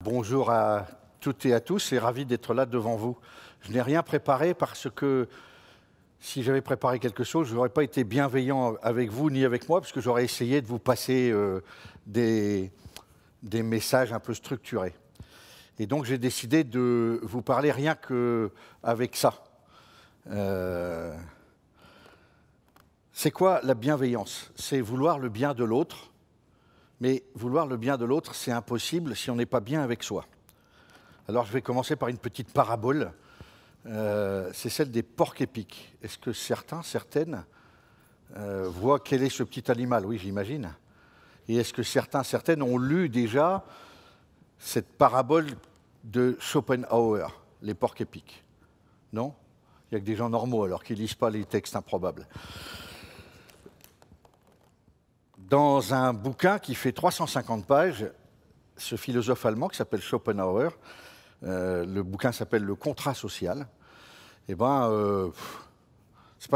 Bonjour à toutes et à tous et ravi d'être là devant vous. Je n'ai rien préparé parce que si j'avais préparé quelque chose, je n'aurais pas été bienveillant avec vous ni avec moi parce que j'aurais essayé de vous passer des messages un peu structurés. Et donc j'ai décidé de vous parler rien qu'avec ça. C'est quoi la bienveillance? C'est vouloir le bien de l'autre. Mais vouloir le bien de l'autre, c'est impossible si on n'est pas bien avec soi. Alors je vais commencer par une petite parabole. C'est celle des porcs épics. Est-ce que certaines voient quel est ce petit animal? Oui, j'imagine. Et est-ce que certaines ont lu déjà cette parabole de Schopenhauer, les porcs épics? Non? Il n'y a que des gens normaux alors qui ne lisent pas les textes improbables. Dans un bouquin qui fait 350 pages, ce philosophe allemand qui s'appelle Schopenhauer, le bouquin s'appelle Le contrat social, c'est pas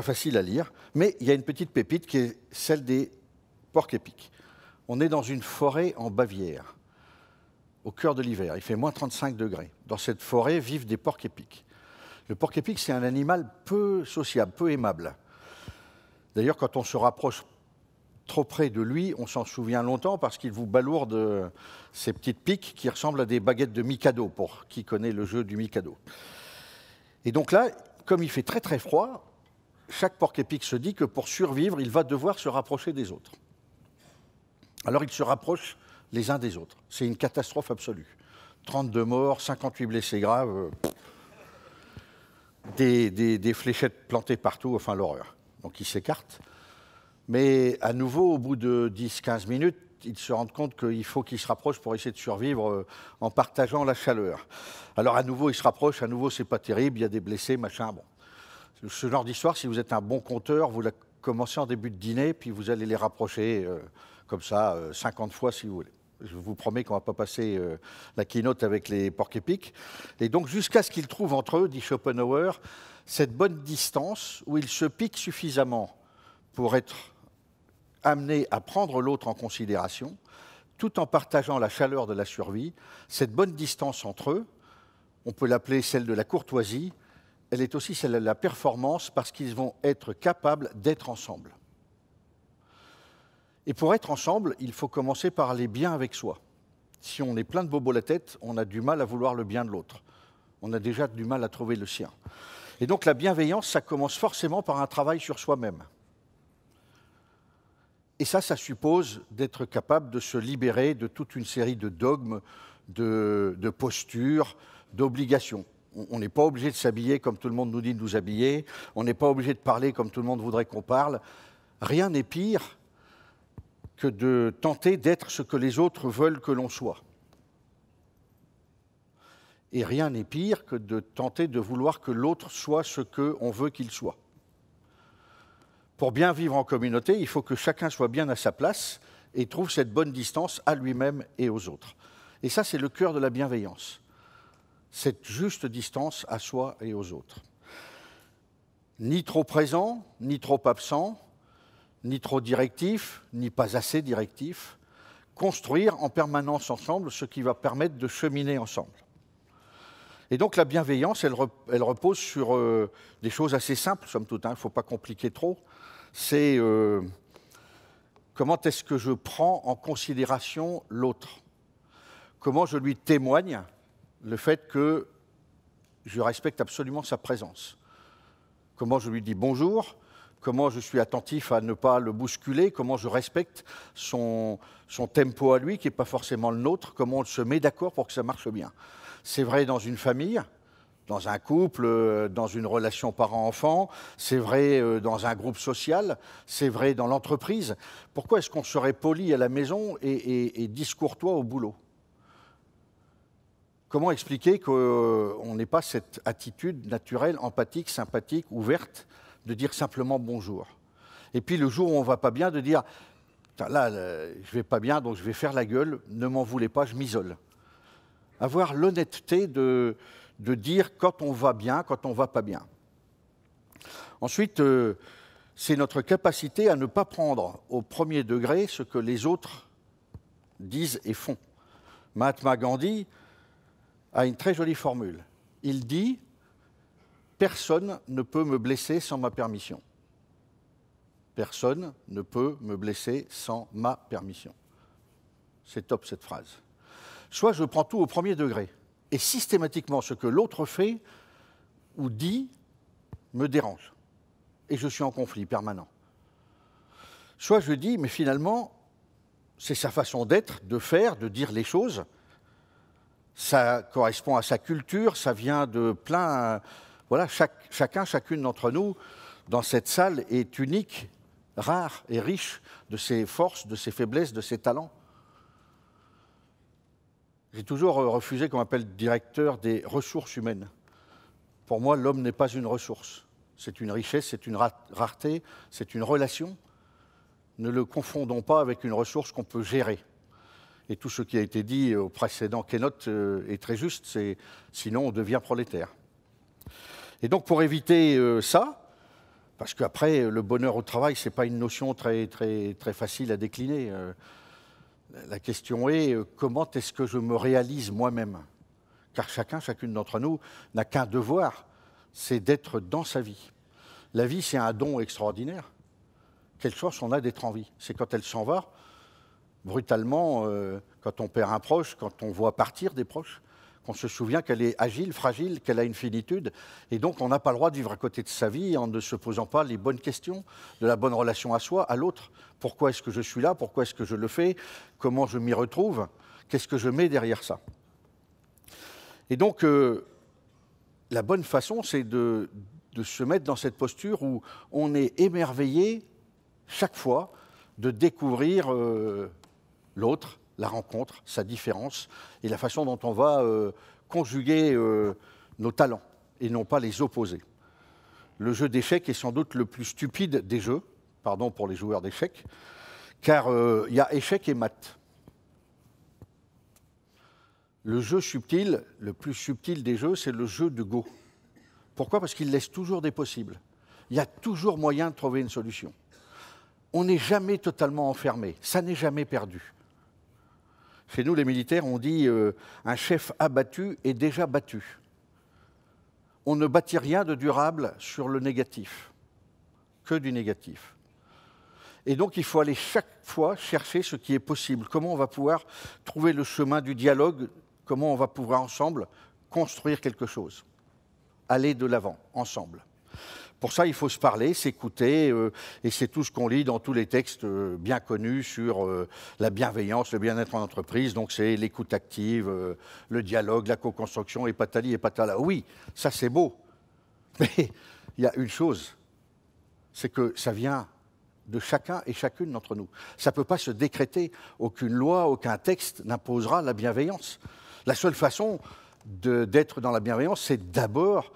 facile à lire, mais il y a une petite pépite qui est celle des porcs épics. On est dans une forêt en Bavière, au cœur de l'hiver, il fait moins 35 degrés. Dans cette forêt vivent des porcs épics. Le porc épic, c'est un animal peu sociable, peu aimable. D'ailleurs, quand on se rapproche trop près de lui, on s'en souvient longtemps parce qu'il vous balourde ces petites piques qui ressemblent à des baguettes de Mikado, pour qui connaît le jeu du Mikado. Et donc là, comme il fait très très froid, chaque porc-épic se dit que pour survivre, il va devoir se rapprocher des autres. Alors ils se rapprochent les uns des autres. C'est une catastrophe absolue. 32 morts, 58 blessés graves, des fléchettes plantées partout, enfin l'horreur. Donc ils s'écartent. Mais à nouveau, au bout de 10-15 minutes, ils se rendent compte qu'il faut qu'ils se rapprochent pour essayer de survivre en partageant la chaleur. Alors à nouveau, ils se rapprochent, à nouveau, c'est pas terrible, il y a des blessés, machin. Bon. Ce genre d'histoire, si vous êtes un bon conteur, vous la commencez en début de dîner, puis vous allez les rapprocher comme ça 50 fois si vous voulez. Je vous promets qu'on ne va pas passer la keynote avec les porcs-épics. Et donc jusqu'à ce qu'ils trouvent entre eux, dit Schopenhauer, cette bonne distance où ils se piquent suffisamment pour être amenés à prendre l'autre en considération, tout en partageant la chaleur de la survie. Cette bonne distance entre eux, on peut l'appeler celle de la courtoisie, elle est aussi celle de la performance parce qu'ils vont être capables d'être ensemble. Et pour être ensemble, il faut commencer par aller bien avec soi. Si on est plein de bobos la tête, on a du mal à vouloir le bien de l'autre. On a déjà du mal à trouver le sien. Et donc la bienveillance, ça commence forcément par un travail sur soi-même. Et ça suppose d'être capable de se libérer de toute une série de dogmes, de postures, d'obligations. On n'est pas obligé de s'habiller comme tout le monde nous dit de nous habiller, on n'est pas obligé de parler comme tout le monde voudrait qu'on parle. Rien n'est pire que de tenter d'être ce que les autres veulent que l'on soit. Et rien n'est pire que de tenter de vouloir que l'autre soit ce qu'on veut qu'il soit. Pour bien vivre en communauté, il faut que chacun soit bien à sa place et trouve cette bonne distance à lui-même et aux autres. Et ça, c'est le cœur de la bienveillance. Cette juste distance à soi et aux autres. Ni trop présent, ni trop absent, ni trop directif, ni pas assez directif. Construire en permanence ensemble ce qui va permettre de cheminer ensemble. Et donc la bienveillance, elle repose sur des choses assez simples, somme toute, il ne faut pas compliquer trop. C'est comment est-ce que je prends en considération l'autre? Comment je lui témoigne le fait que je respecte absolument sa présence? Comment je lui dis bonjour? Comment je suis attentif à ne pas le bousculer? Comment je respecte son tempo à lui, qui n'est pas forcément le nôtre? Comment on se met d'accord pour que ça marche bien? C'est vrai dans une famille, dans un couple, dans une relation parent-enfant, c'est vrai dans un groupe social, c'est vrai dans l'entreprise. Pourquoi est-ce qu'on serait poli à la maison et discourtois au boulot? Comment expliquer qu'on n'ait pas cette attitude naturelle, empathique, sympathique, ouverte, de dire simplement bonjour? Et puis le jour où on ne va pas bien, de dire là, je ne vais pas bien, donc je vais faire la gueule, ne m'en voulez pas, je m'isole. Avoir l'honnêteté de dire quand on va bien, quand on ne va pas bien. Ensuite, c'est notre capacité à ne pas prendre au premier degré ce que les autres disent et font. Mahatma Gandhi a une très jolie formule. Il dit « Personne ne peut me blesser sans ma permission ». Personne ne peut me blesser sans ma permission. C'est top cette phrase. Soit je prends tout au premier degré, et systématiquement ce que l'autre fait ou dit me dérange, et je suis en conflit permanent. Soit je dis, mais finalement, c'est sa façon d'être, de faire, de dire les choses, ça correspond à sa culture, ça vient de plein... Voilà, chacune d'entre nous, dans cette salle, est unique, rare et riche de ses forces, de ses faiblesses, de ses talents. J'ai toujours refusé qu'on m'appelle directeur des ressources humaines. Pour moi, l'homme n'est pas une ressource. C'est une richesse, c'est une rareté, c'est une relation. Ne le confondons pas avec une ressource qu'on peut gérer. Et tout ce qui a été dit au précédent keynote est très juste, sinon on devient prolétaire. Et donc pour éviter ça, parce qu'après, le bonheur au travail, ce n'est pas une notion très facile à décliner. La question est, comment est-ce que je me réalise moi-même? Car chacune d'entre nous n'a qu'un devoir, c'est d'être dans sa vie. La vie, c'est un don extraordinaire. Quelle chance on a d'être en vie. C'est quand elle s'en va, brutalement, quand on perd un proche, quand on voit partir des proches, qu'on se souvient qu'elle est agile, fragile, qu'elle a une finitude. Et donc, on n'a pas le droit de vivre à côté de sa vie en ne se posant pas les bonnes questions de la bonne relation à soi, à l'autre. Pourquoi est-ce que je suis là? Pourquoi est-ce que je le fais? Comment je m'y retrouve? Qu'est-ce que je mets derrière ça? Et donc, la bonne façon, c'est de se mettre dans cette posture où on est émerveillé chaque fois de découvrir l'autre, la rencontre, sa différence et la façon dont on va conjuguer nos talents et non pas les opposer. Le jeu d'échecs est sans doute le plus stupide des jeux, pardon pour les joueurs d'échecs, car il y a échec et maths. Le jeu subtil, le plus subtil des jeux, c'est le jeu de Go. Pourquoi? Parce qu'il laisse toujours des possibles. Il y a toujours moyen de trouver une solution. On n'est jamais totalement enfermé, ça n'est jamais perdu. Chez nous, les militaires, on dit un chef abattu est déjà battu. On ne bâtit rien de durable sur le négatif, que du négatif. Et donc, il faut aller chaque fois chercher ce qui est possible. Comment on va pouvoir trouver le chemin du dialogue? Comment on va pouvoir ensemble construire quelque chose? Aller de l'avant, ensemble. Pour ça, il faut se parler, s'écouter, et c'est tout ce qu'on lit dans tous les textes bien connus sur la bienveillance, le bien-être en entreprise. Donc c'est l'écoute active, le dialogue, la co-construction, et patali et patala. Oui, ça c'est beau, mais il y a une chose, c'est que ça vient de chacun et chacune d'entre nous. Ça ne peut pas se décréter, aucune loi, aucun texte n'imposera la bienveillance. La seule façon d'être dans la bienveillance, c'est d'abord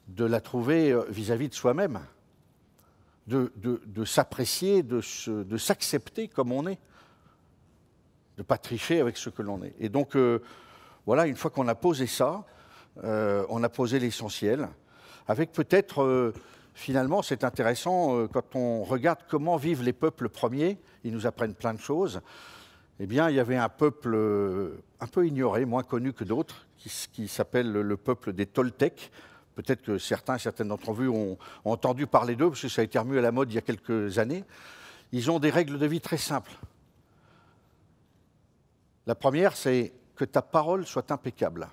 de la trouver vis-à-vis de soi-même, de s'apprécier, de s'accepter comme on est, de ne pas tricher avec ce que l'on est. Et donc, voilà, une fois qu'on a posé ça, on a posé l'essentiel, avec peut-être, finalement, c'est intéressant, quand on regarde comment vivent les peuples premiers, ils nous apprennent plein de choses. Eh bien, il y avait un peuple un peu ignoré, moins connu que d'autres, qui s'appelle le peuple des Toltecs. Peut-être que certaines d'entre vous ont entendu parler d'eux, parce que ça a été remis à la mode il y a quelques années. Ils ont des règles de vie très simples. La première, c'est que ta parole soit impeccable.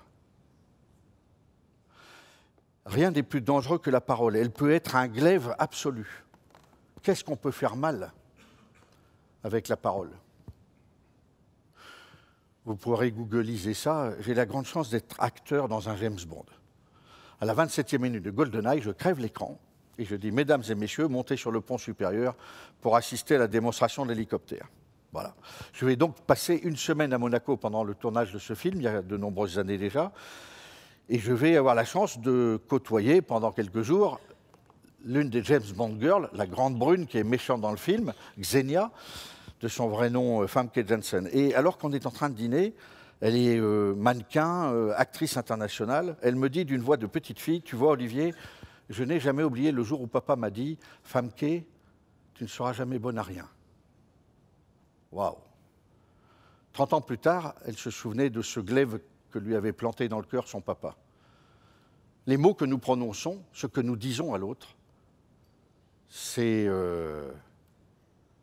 Rien n'est plus dangereux que la parole. Elle peut être un glaive absolu. Qu'est-ce qu'on peut faire mal avec la parole? Vous pourrez googliser ça. J'ai la grande chance d'être acteur dans un James Bond. À la 27e minute de GoldenEye, je crève l'écran et je dis « Mesdames et messieurs, montez sur le pont supérieur pour assister à la démonstration de l'hélicoptère ». Voilà. Je vais donc passer une semaine à Monaco pendant le tournage de ce film, il y a de nombreuses années déjà, et je vais avoir la chance de côtoyer pendant quelques jours l'une des James Bond Girls, la grande brune qui est méchante dans le film, Xenia, de son vrai nom Famke Janssen. Et alors qu'on est en train de dîner, elle est mannequin, actrice internationale. Elle me dit d'une voix de petite fille, « Tu vois, Olivier, je n'ai jamais oublié le jour où papa m'a dit « Famke, tu ne seras jamais bonne à rien. » Waouh! 30 ans plus tard, elle se souvenait de ce glaive que lui avait planté dans le cœur son papa. Les mots que nous prononçons, ce que nous disons à l'autre, c'est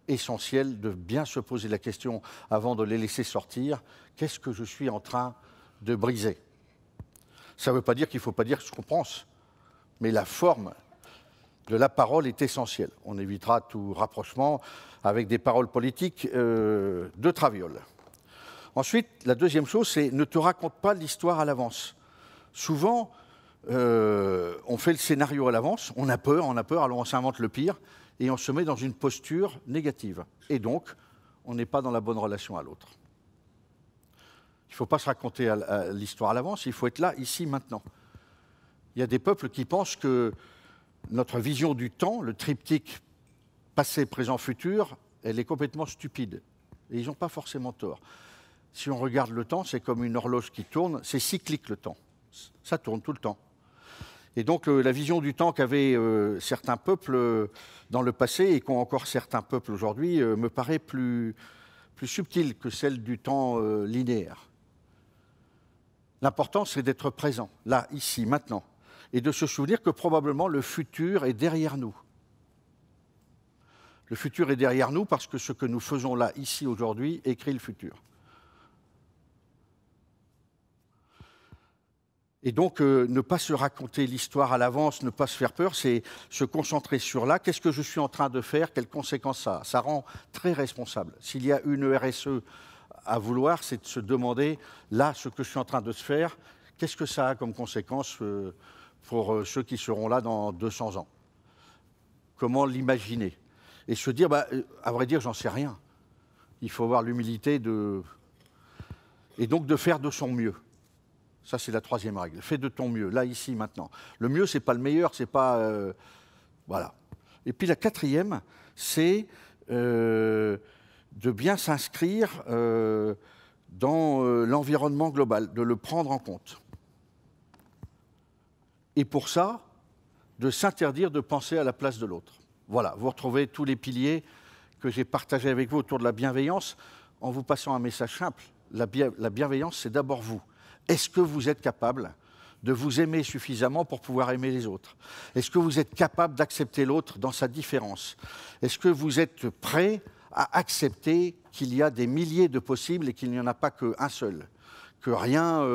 essentiel de bien se poser la question avant de les laisser sortir. Qu'est-ce que je suis en train de briser? Ça ne veut pas dire qu'il ne faut pas dire ce qu'on pense, mais la forme de la parole est essentielle. On évitera tout rapprochement avec des paroles politiques de traviole. Ensuite, la deuxième chose, c'est ne te raconte pas l'histoire à l'avance. Souvent, on fait le scénario à l'avance, on a peur, alors on s'invente le pire, et on se met dans une posture négative. Et donc, on n'est pas dans la bonne relation à l'autre. Il ne faut pas se raconter l'histoire à l'avance, il faut être là, ici, maintenant. Il y a des peuples qui pensent que notre vision du temps, le triptyque passé, présent, futur, elle est complètement stupide. Et ils n'ont pas forcément tort. Si on regarde le temps, c'est comme une horloge qui tourne, c'est cyclique le temps. Ça tourne tout le temps. Et donc la vision du temps qu'avaient certains peuples dans le passé et qu'ont encore certains peuples aujourd'hui me paraît plus subtile que celle du temps linéaire. L'important, c'est d'être présent, là, ici, maintenant, et de se souvenir que probablement le futur est derrière nous. Le futur est derrière nous parce que ce que nous faisons là, ici, aujourd'hui, écrit le futur. Et donc, ne pas se raconter l'histoire à l'avance, ne pas se faire peur, c'est se concentrer sur là. Qu'est-ce que je suis en train de faire? Quelles conséquences ça a? Ça rend très responsable. S'il y a une RSE à vouloir, c'est de se demander, là, ce que je suis en train de se faire, qu'est-ce que ça a comme conséquence pour ceux qui seront là dans 200 ans? Comment l'imaginer? Et se dire, à vrai dire, j'en sais rien. Il faut avoir l'humilité et donc de faire de son mieux. Ça, c'est la troisième règle. Fais de ton mieux, là, ici, maintenant. Le mieux, ce n'est pas le meilleur, c'est pas... voilà. Et puis la quatrième, c'est de bien s'inscrire dans l'environnement global, de le prendre en compte. Et pour ça, de s'interdire de penser à la place de l'autre. Voilà, vous retrouvez tous les piliers que j'ai partagés avec vous autour de la bienveillance en vous passant un message simple. La bienveillance, c'est d'abord vous. Est-ce que vous êtes capable de vous aimer suffisamment pour pouvoir aimer les autres? Est-ce que vous êtes capable d'accepter l'autre dans sa différence? Est-ce que vous êtes prêt à accepter qu'il y a des milliers de possibles et qu'il n'y en a pas qu'un seul? Que rien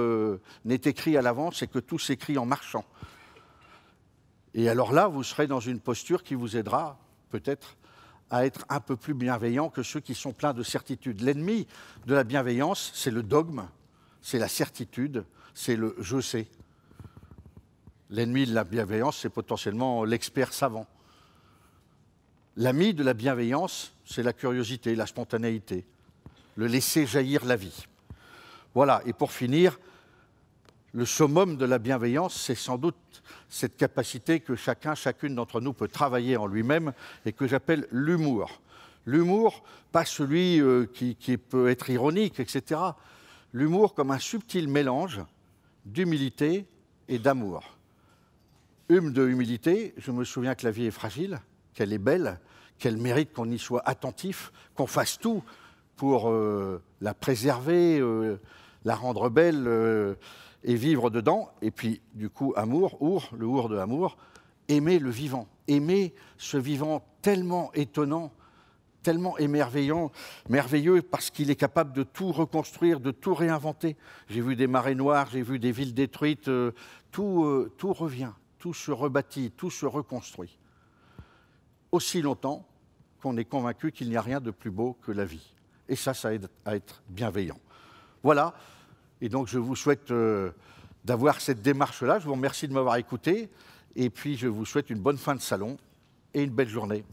n'est écrit à l'avance et que tout s'écrit en marchant? Et alors là, vous serez dans une posture qui vous aidera peut-être à être un peu plus bienveillant que ceux qui sont pleins de certitude. L'ennemi de la bienveillance, c'est le dogme, c'est la certitude, c'est le « je sais ». L'ennemi de la bienveillance, c'est potentiellement l'expert savant. L'ami de la bienveillance, c'est la curiosité, la spontanéité, le laisser jaillir la vie. Voilà, et pour finir, le summum de la bienveillance, c'est sans doute cette capacité que chacune d'entre nous peut travailler en lui-même et que j'appelle l'humour. L'humour, pas celui qui peut être ironique, etc. L'humour comme un subtil mélange d'humilité et d'amour. De humilité, je me souviens que la vie est fragile, qu'elle est belle, qu'elle mérite qu'on y soit attentif, qu'on fasse tout pour la préserver, la rendre belle et vivre dedans. Et puis, du coup, amour, le our de amour, aimer le vivant, aimer ce vivant tellement étonnant, tellement émerveillant, merveilleux parce qu'il est capable de tout reconstruire, de tout réinventer. J'ai vu des marées noires, j'ai vu des villes détruites, tout revient, tout se rebâtit, tout se reconstruit. Aussi longtemps qu'on est convaincu qu'il n'y a rien de plus beau que la vie. Et ça aide à être bienveillant. Voilà, et donc je vous souhaite d'avoir cette démarche-là. Je vous remercie de m'avoir écouté, et puis je vous souhaite une bonne fin de salon et une belle journée.